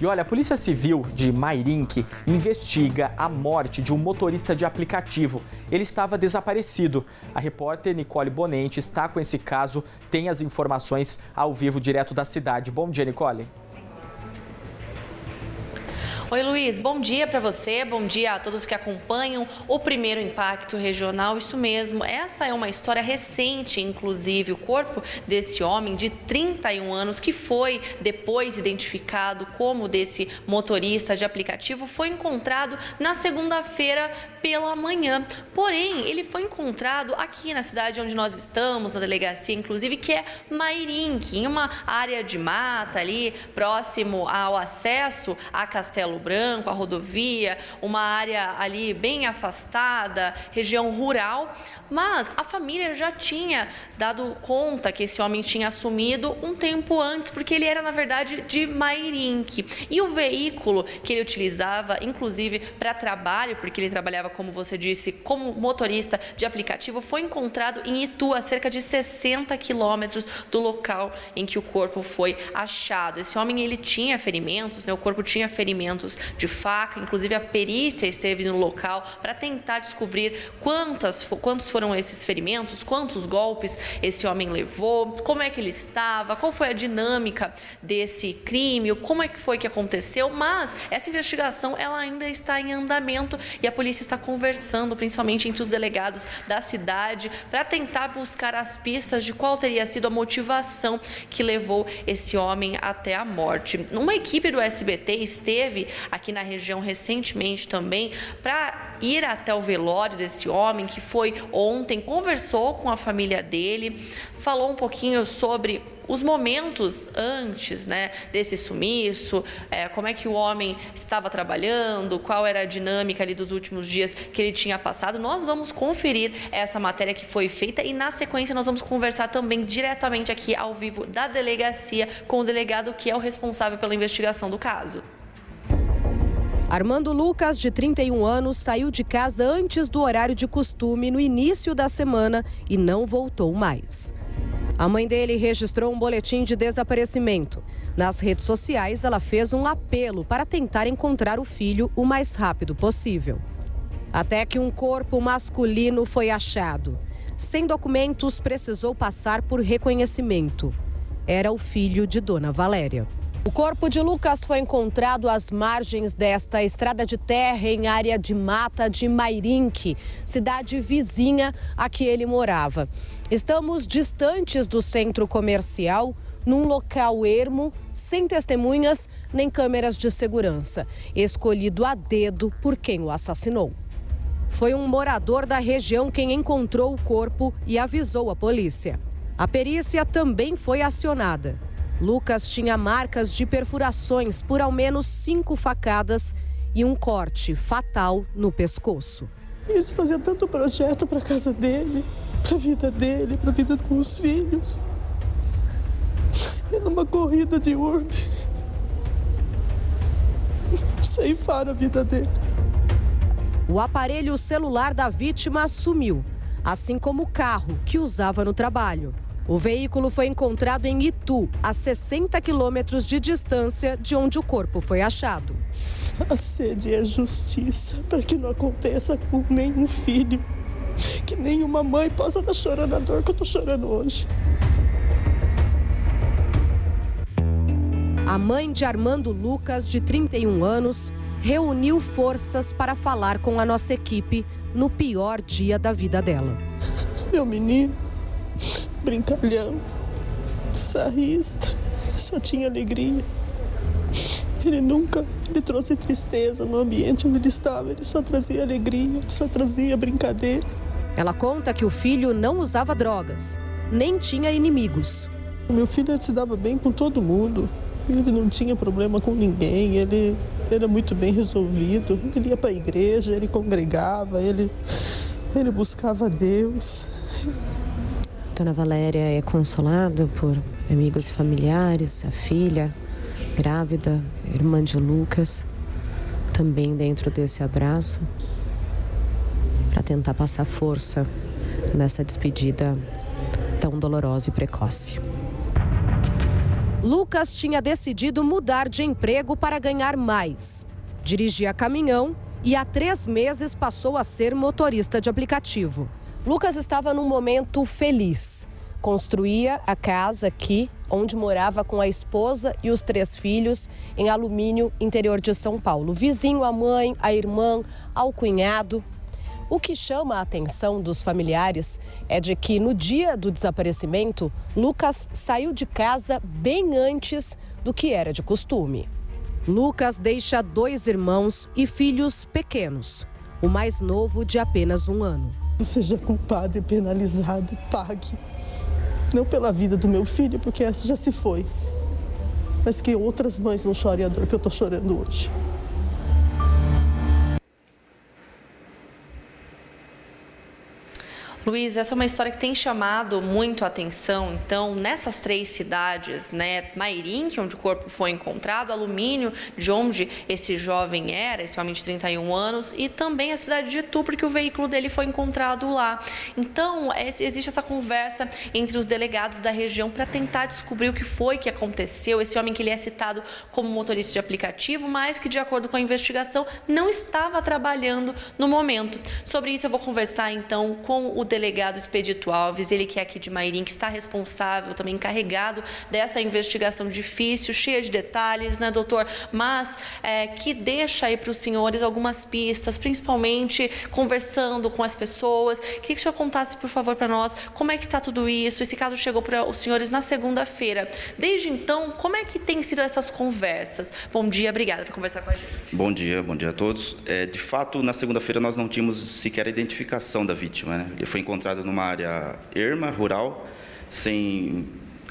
E olha, a Polícia Civil de Mairinque investiga a morte de um motorista de aplicativo. Ele estava desaparecido. A repórter Nicole Bonente está com esse caso, tem as informações ao vivo direto da cidade. Bom dia, Nicole. Oi, Luiz, bom dia para você, bom dia a todos que acompanham o Primeiro Impacto Regional. Isso mesmo, essa é uma história recente, inclusive. O corpo desse homem de 31 anos, que foi depois identificado como desse motorista de aplicativo, foi encontrado na segunda-feira pela manhã. Porém, ele foi encontrado aqui na cidade onde nós estamos, na delegacia, inclusive, que é Mairinque, em uma área de mata ali, próximo ao acesso a Castelo Branco, a rodovia, uma área ali bem afastada, região rural, mas a família já tinha dado conta que esse homem tinha assumido um tempo antes, porque ele era, na verdade, de Mairinque. E o veículo que ele utilizava, inclusive para trabalho, porque ele trabalhava, como você disse, como motorista de aplicativo, foi encontrado em Itu, a cerca de 60 quilômetros do local em que o corpo foi achado. Esse homem, ele tinha ferimentos, né? O corpo tinha ferimentos de faca, inclusive a perícia esteve no local para tentar descobrir quantos foram esses ferimentos, quantos golpes esse homem levou, como é que ele estava, qual foi a dinâmica desse crime, como é que foi que aconteceu, mas essa investigação ela ainda está em andamento e a polícia está conversando, principalmente entre os delegados da cidade, para tentar buscar as pistas de qual teria sido a motivação que levou esse homem até a morte. Uma equipe do SBT esteve aqui na região recentemente também para ir até o velório desse homem, que foi ontem, conversou com a família dele, falou um pouquinho sobre os momentos antes, né, desse sumiço, como é que o homem estava trabalhando, qual era a dinâmica ali dos últimos dias que ele tinha passado. Nós vamos conferir essa matéria que foi feita e, na sequência, nós vamos conversar também diretamente aqui ao vivo da delegacia com o delegado que é o responsável pela investigação do caso. Armando Lucas, de 31 anos, saiu de casa antes do horário de costume no início da semana e não voltou mais. A mãe dele registrou um boletim de desaparecimento. Nas redes sociais, ela fez um apelo para tentar encontrar o filho o mais rápido possível. Até que um corpo masculino foi achado. Sem documentos, precisou passar por reconhecimento. Era o filho de Dona Valéria. O corpo de Lucas foi encontrado às margens desta estrada de terra em área de mata de Mairinque, cidade vizinha a que ele morava. Estamos distantes do centro comercial, num local ermo, sem testemunhas nem câmeras de segurança, escolhido a dedo por quem o assassinou. Foi um morador da região quem encontrou o corpo e avisou a polícia. A perícia também foi acionada. Lucas tinha marcas de perfurações por ao menos 5 facadas e um corte fatal no pescoço. Eles faziam tanto projeto para a casa dele, para a vida dele, para a vida com os filhos. E numa corrida de urbe, ceifaram a vida dele. O aparelho celular da vítima sumiu, assim como o carro que usava no trabalho. O veículo foi encontrado em Itu, a 60 quilômetros de distância de onde o corpo foi achado. A sede é justiça para que não aconteça com nenhum filho, que nenhuma mãe possa estar chorando a dor que eu estou chorando hoje. A mãe de Armando Lucas, de 31 anos, reuniu forças para falar com a nossa equipe no pior dia da vida dela. Meu menino, brincalhão, sarrista, só tinha alegria. Ele trouxe tristeza no ambiente onde ele estava, ele só trazia alegria, só trazia brincadeira. Ela conta que o filho não usava drogas, nem tinha inimigos. O meu filho se dava bem com todo mundo, ele não tinha problema com ninguém, ele era muito bem resolvido, ele ia para a igreja, ele congregava, ele buscava Deus. Dona Valéria é consolada por amigos e familiares, a filha grávida, irmã de Lucas, também dentro desse abraço, para tentar passar força nessa despedida tão dolorosa e precoce. Lucas tinha decidido mudar de emprego para ganhar mais. Dirigia caminhão e há 3 meses passou a ser motorista de aplicativo. Lucas estava num momento feliz. Construía a casa aqui, onde morava com a esposa e os 3 filhos, em Alumínio, interior de São Paulo. Vizinho à mãe, à irmã, ao cunhado. O que chama a atenção dos familiares é de que no dia do desaparecimento, Lucas saiu de casa bem antes do que era de costume. Lucas deixa 2 irmãos e filhos pequenos, o mais novo de apenas 1 ano. Seja culpado e penalizado, pague. Não pela vida do meu filho, porque essa já se foi. Mas que outras mães não chorem a dor que eu estou chorando hoje. Luiz, essa é uma história que tem chamado muito a atenção. Então, nessas 3 cidades, né, Mairim, que é onde o corpo foi encontrado, Alumínio, de onde esse jovem era, esse homem de 31 anos, e também a cidade de Itu, porque o veículo dele foi encontrado lá. Então, existe essa conversa entre os delegados da região para tentar descobrir o que foi que aconteceu. Esse homem que ele é citado como motorista de aplicativo, mas que, de acordo com a investigação, não estava trabalhando no momento. Sobre isso, eu vou conversar, então, com o delegado Expedito Alves, ele que é aqui de Mairim, que está responsável, também encarregado dessa investigação difícil, cheia de detalhes, né, doutor? Mas que deixa aí para os senhores algumas pistas, principalmente conversando com as pessoas. Queria que o senhor contasse, por favor, para nós como é que está tudo isso. Esse caso chegou para os senhores na segunda-feira. Desde então, como é que tem sido essas conversas? Bom dia, obrigada por conversar com a gente. Bom dia a todos. De fato, na segunda-feira nós não tínhamos sequer a identificação da vítima, né? Ele foi encontrado numa área erma, rural, sem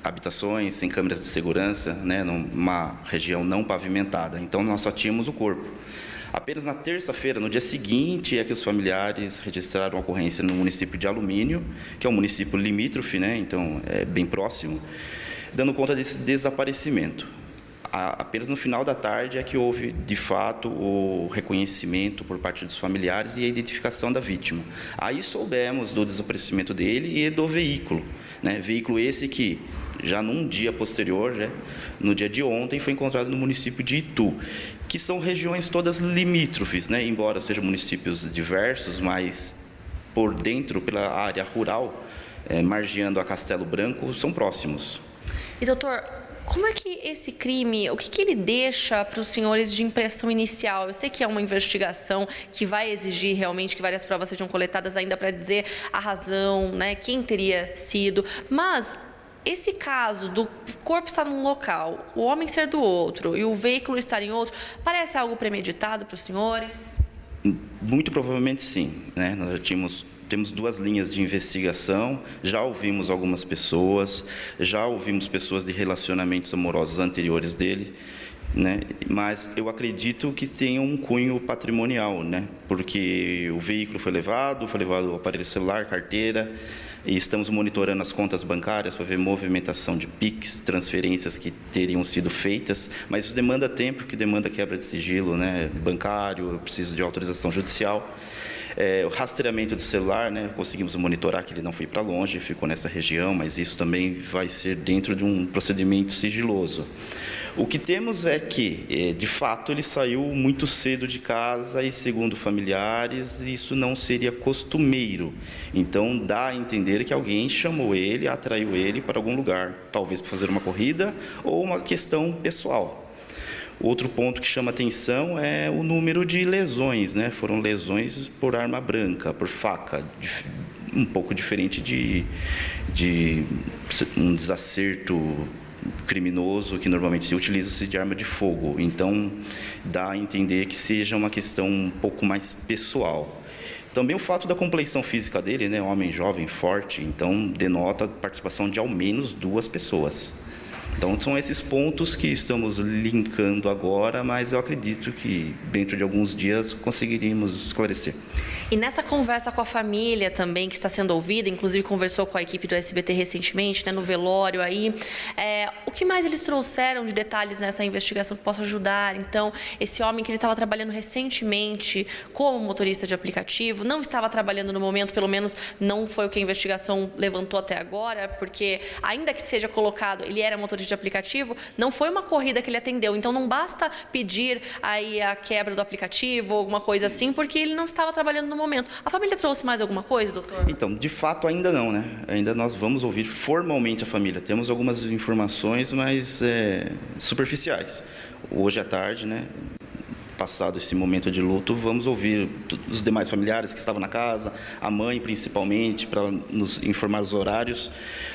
habitações, sem câmeras de segurança, né? Numa região não pavimentada. Então, nós só tínhamos o corpo. Apenas na terça-feira, no dia seguinte, é que os familiares registraram a ocorrência no município de Alumínio, que é um município limítrofe, né? Então, é bem próximo, dando conta desse desaparecimento. Apenas no final da tarde é que houve, de fato, o reconhecimento por parte dos familiares e a identificação da vítima. Aí soubemos do desaparecimento dele e do veículo, né? Veículo esse que, já num dia posterior, no dia de ontem, foi encontrado no município de Itu, que são regiões todas limítrofes, né? Embora sejam municípios diversos, mas por dentro, pela área rural, margeando a Castelo Branco, são próximos. E, doutor, como é que esse crime, o que ele deixa para os senhores de impressão inicial? Eu sei que é uma investigação que vai exigir realmente que várias provas sejam coletadas ainda para dizer a razão, né, quem teria sido, mas esse caso do corpo estar num local, o homem ser do outro e o veículo estar em outro, parece algo premeditado para os senhores? Muito provavelmente sim, né? Nós já temos 2 linhas de investigação, já ouvimos algumas pessoas, já ouvimos pessoas de relacionamentos amorosos anteriores dele, né? Mas eu acredito que tenha um cunho patrimonial, né? Porque o veículo foi levado o aparelho celular, carteira, e estamos monitorando as contas bancárias para ver movimentação de PIX, transferências que teriam sido feitas, mas isso demanda tempo, que demanda quebra de sigilo, né? Bancário, eu preciso de autorização judicial. O rastreamento do celular, né, conseguimos monitorar que ele não foi para longe, ficou nessa região, mas isso também vai ser dentro de um procedimento sigiloso. O que temos é que, de fato, ele saiu muito cedo de casa e, segundo familiares, isso não seria costumeiro. Então, dá a entender que alguém chamou ele, atraiu ele para algum lugar, talvez para fazer uma corrida ou uma questão pessoal. Outro ponto que chama atenção é o número de lesões, né? Foram lesões por arma branca, por faca, um pouco diferente de um desacerto criminoso que normalmente se utiliza de arma de fogo. Então, dá a entender que seja uma questão um pouco mais pessoal. Também o fato da compleição física dele, né? Um homem jovem, forte, então denota a participação de ao menos 2 pessoas. Então, são esses pontos que estamos linkando agora, mas eu acredito que dentro de alguns dias conseguiríamos esclarecer. E nessa conversa com a família também, que está sendo ouvida, inclusive conversou com a equipe do SBT recentemente, né, no velório aí, o que mais eles trouxeram de detalhes nessa investigação que possa ajudar? Então, esse homem que ele estava trabalhando recentemente como motorista de aplicativo, não estava trabalhando no momento, pelo menos não foi o que a investigação levantou até agora, porque ainda que seja colocado, ele era motorista de aplicativo, não foi uma corrida que ele atendeu. Então não basta pedir aí a quebra do aplicativo ou alguma coisa assim, porque ele não estava trabalhando no momento. A família trouxe mais alguma coisa, doutor? Então, de fato, ainda não, né? Ainda nós vamos ouvir formalmente a família. Temos algumas informações, mas superficiais. Hoje à tarde, né? Passado esse momento de luto, vamos ouvir os demais familiares que estavam na casa, a mãe principalmente, para nos informar os horários,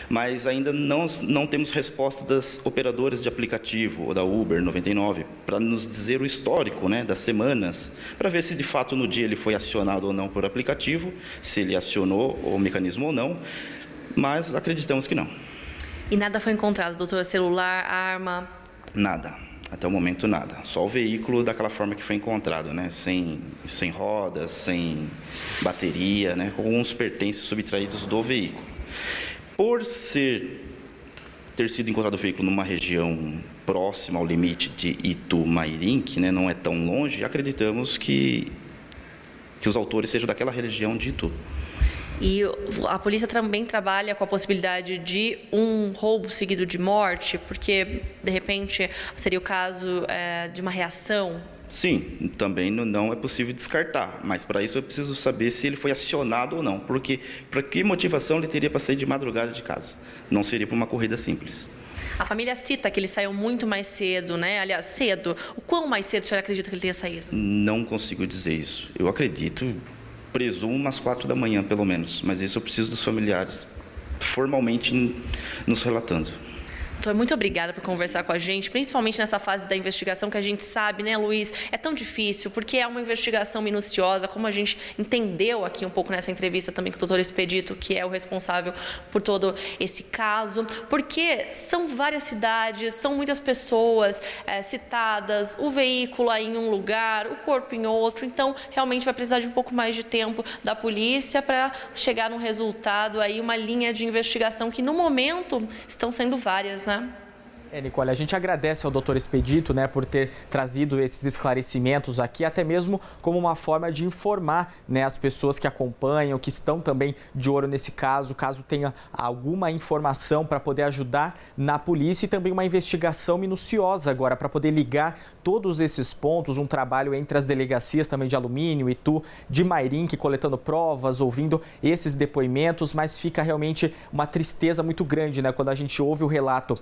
mas ainda não temos resposta das operadoras de aplicativo, ou da Uber 99, para nos dizer o histórico, né, das semanas, para ver se de fato no dia ele foi acionado ou não por aplicativo, se ele acionou o mecanismo ou não, mas acreditamos que não. E nada foi encontrado, doutor? Celular, arma? Nada. Até o momento, nada. Só o veículo daquela forma que foi encontrado, né? Sem rodas, sem bateria, né? Com alguns pertences subtraídos do veículo. Por ter sido encontrado o veículo numa região próxima ao limite de Itu-Mairim, que, né, não é tão longe, acreditamos que os autores sejam daquela região de Itu. E a polícia também trabalha com a possibilidade de um roubo seguido de morte, porque, de repente, seria o caso de uma reação? Sim, também não é possível descartar, mas para isso eu preciso saber se ele foi acionado ou não, porque para que motivação ele teria para sair de madrugada de casa? Não seria para uma corrida simples. A família cita que ele saiu muito mais cedo, né? Aliás, cedo. O quão mais cedo o senhor acredita que ele tenha saído? Não consigo dizer isso. Eu acredito... presumo umas 4 da manhã, pelo menos. Mas isso eu preciso dos familiares formalmente nos relatando. Doutor, muito obrigada por conversar com a gente, principalmente nessa fase da investigação que a gente sabe, né, Luiz? É tão difícil, porque é uma investigação minuciosa, como a gente entendeu aqui um pouco nessa entrevista também com o doutor Expedito, que é o responsável por todo esse caso, porque são várias cidades, são muitas pessoas citadas, o veículo aí em um lugar, o corpo em outro, então realmente vai precisar de um pouco mais de tempo da polícia para chegar num resultado aí, uma linha de investigação que no momento estão sendo várias, né? Nicole, a gente agradece ao doutor Expedito, né, por ter trazido esses esclarecimentos aqui, até mesmo como uma forma de informar, né, as pessoas que acompanham, que estão também de olho nesse caso tenha alguma informação para poder ajudar na polícia e também uma investigação minuciosa agora para poder ligar todos esses pontos, um trabalho entre as delegacias também de Alumínio, Itu, de Mairim, que coletando provas, ouvindo esses depoimentos, mas fica realmente uma tristeza muito grande, né, quando a gente ouve o relato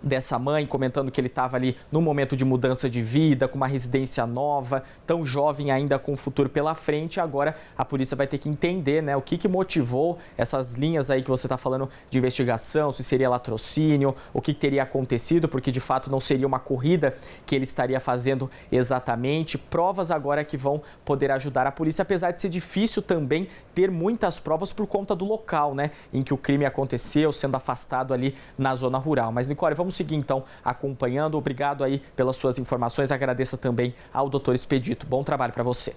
dessa mãe comentando que ele estava ali num momento de mudança de vida, com uma residência nova, tão jovem ainda com o futuro pela frente. Agora a polícia vai ter que entender, né, o que motivou essas linhas aí que você está falando de investigação, se seria latrocínio, o que teria acontecido, porque de fato não seria uma corrida que ele estaria fazendo exatamente. Provas agora que vão poder ajudar a polícia, apesar de ser difícil também ter muitas provas por conta do local, né, em que o crime aconteceu, sendo afastado ali na zona rural. Mas, Nicole, vamos seguir então acompanhando. Obrigado aí pelas suas informações. Agradeço também ao doutor Expedito. Bom trabalho para você.